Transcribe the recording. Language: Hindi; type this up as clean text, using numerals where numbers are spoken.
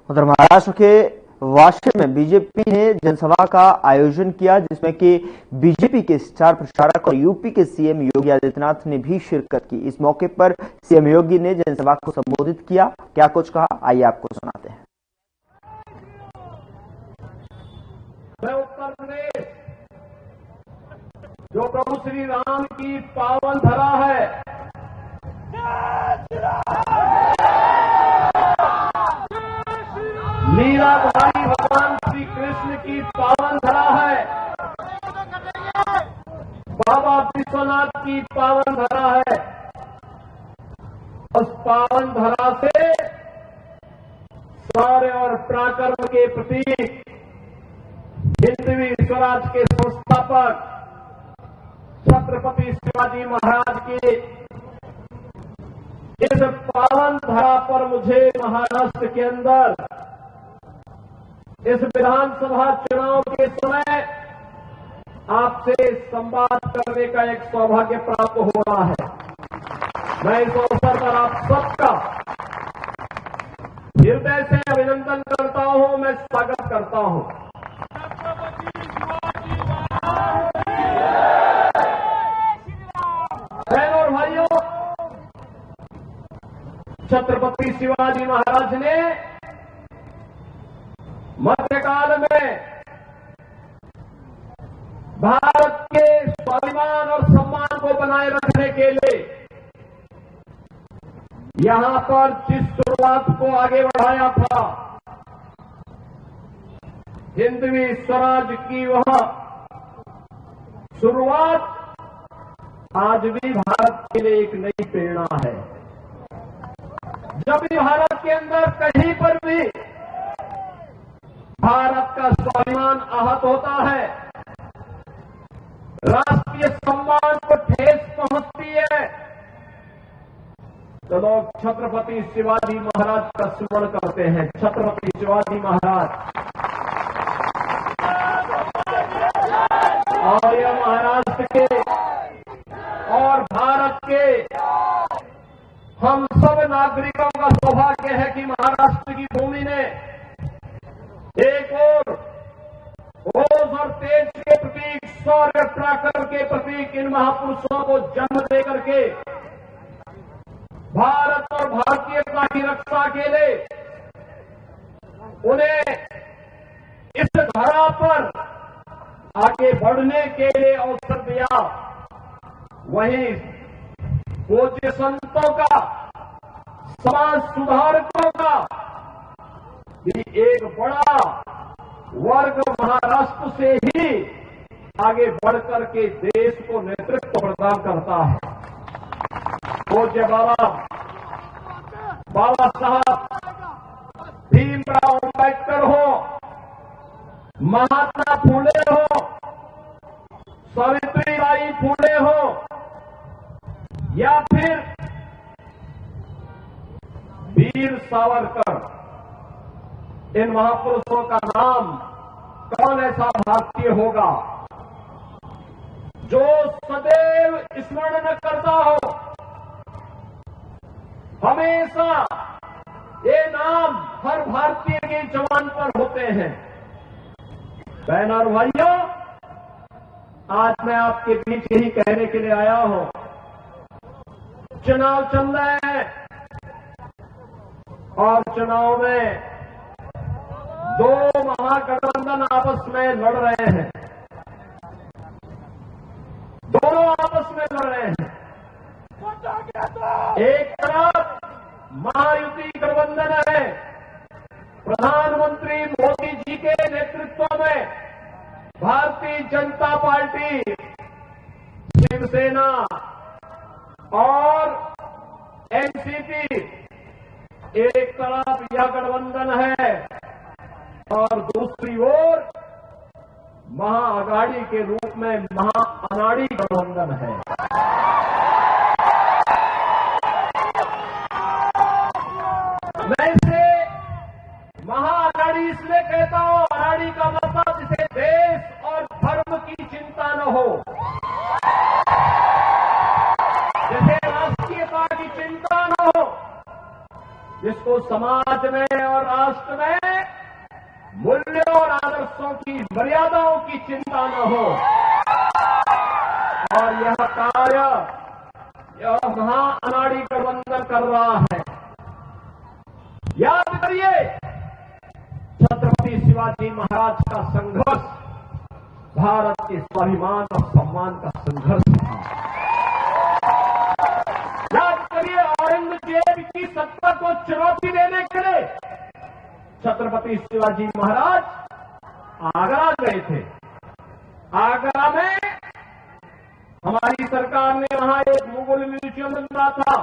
उधर महाराष्ट्र के वाशिम में बीजेपी ने जनसभा का आयोजन किया, जिसमें कि बीजेपी के स्टार प्रचारक और यूपी के सीएम योगी आदित्यनाथ ने भी शिरकत की। इस मौके पर सीएम योगी ने जनसभा को संबोधित किया। क्या कुछ कहा, आइए आपको सुनाते हैं। उत्तर प्रदेश जो प्रभु श्री राम की पावन धरा है, लीलाधारी भगवान श्री कृष्ण की पावन धरा है, बाबा विश्वनाथ की पावन धरा है। उस पावन धरा से शौर्य और पराक्रम के प्रतीक हिंदवी स्वराज के संस्थापक छत्रपति शिवाजी महाराज के इस पावन धरा पर मुझे महाराष्ट्र के अंदर इस विधानसभा चुनाव के समय आपसे संवाद करने का एक सौभाग्य प्राप्त हो रहा है। मैं इस अवसर पर आप सबका हृदय से अभिनंदन करता हूं, मैं स्वागत करता हूं। बहनों और भाइयों, छत्रपति शिवाजी महाराज ने मध्यकाल में भारत के स्वाभिमान और सम्मान को बनाए रखने के लिए यहां पर जिस शुरुआत को आगे बढ़ाया था, हिंदवी स्वराज की वह शुरुआत आज भी भारत के लिए एक नई प्रेरणा है। जब भी भारत के अंदर कहीं पर भी भारत का स्वाभिमान आहत होता है, राष्ट्रीय सम्मान को ठेस पहुंचती है, तो लोग छत्रपति शिवाजी महाराज का स्मरण करते हैं। छत्रपति शिवाजी महाराज और यह महाराष्ट्र के और भारत के हम सब नागरिकों का सौभाग्य है कि महाराष्ट्र की भूमि ने एक और रोज और तेज के प्रतीक, शौर्य पराक्रम के प्रतीक इन महापुरुषों को जन्म दे करके भारत और भारतीयता की रक्षा के लिए उन्हें इस धरा पर आगे बढ़ने के लिए अवसर दिया। वहीं पूज्य संतों का, समाज सुधारकों का भी एक बड़ा वर्ग महाराष्ट्र से ही आगे बढ़कर के देश को नेतृत्व प्रदान करता है। पूज्य बाबा साहब भीमराव अम्बेडकर हो, महात्मा फूले हो, सावित्रीबाई फूले हो, या फिर वीर सावरकर, इन महापुरुषों का नाम कौन ऐसा भारतीय होगा जो सदैव स्मरण न करता हो। हमेशा ये नाम हर भारतीय के जवान पर होते हैं। बहन और भाइयों, आज मैं आपके बीच यही कहने के लिए आया हूं, चुनाव चल रहे हैं और चुनाव में दो महागठबंधन आपस में लड़ रहे हैं, दोनों आपस में लड़ रहे हैं। एक तरफ महायुति गठबंधन है, प्रधानमंत्री मोदी जी के नेतृत्व में भारतीय जनता पार्टी, शिवसेना और एनसीपी, एक तरफ यह गठबंधन है और दूसरी ओर महाअघाड़ी के रूप में महाअनाड़ी गठबंधन है। मैं इसे महाअघाड़ी इसलिए कहता हूं, अनाड़ी का मतलब जिसे देश और धर्म की चिंता न हो, जिसे राष्ट्रीयता की चिंता न हो, जिसको समाज में और राष्ट्र में मूल्यों और आदर्शों की मर्यादाओं की चिंता न हो और यह कार्य यह महा अनाड़ी गठबंधन कर रहा है। याद करिए, छत्रपति शिवाजी महाराज का संघर्ष भारत के स्वाभिमान और सम्मान का संघर्ष था। याद करिए, औरंगजेब की सत्ता को चुनौती देने के लिए छत्रपति शिवाजी महाराज आगरा गए थे। आगरा में हमारी सरकार ने वहां एक मुगल म्यूजियम बना था।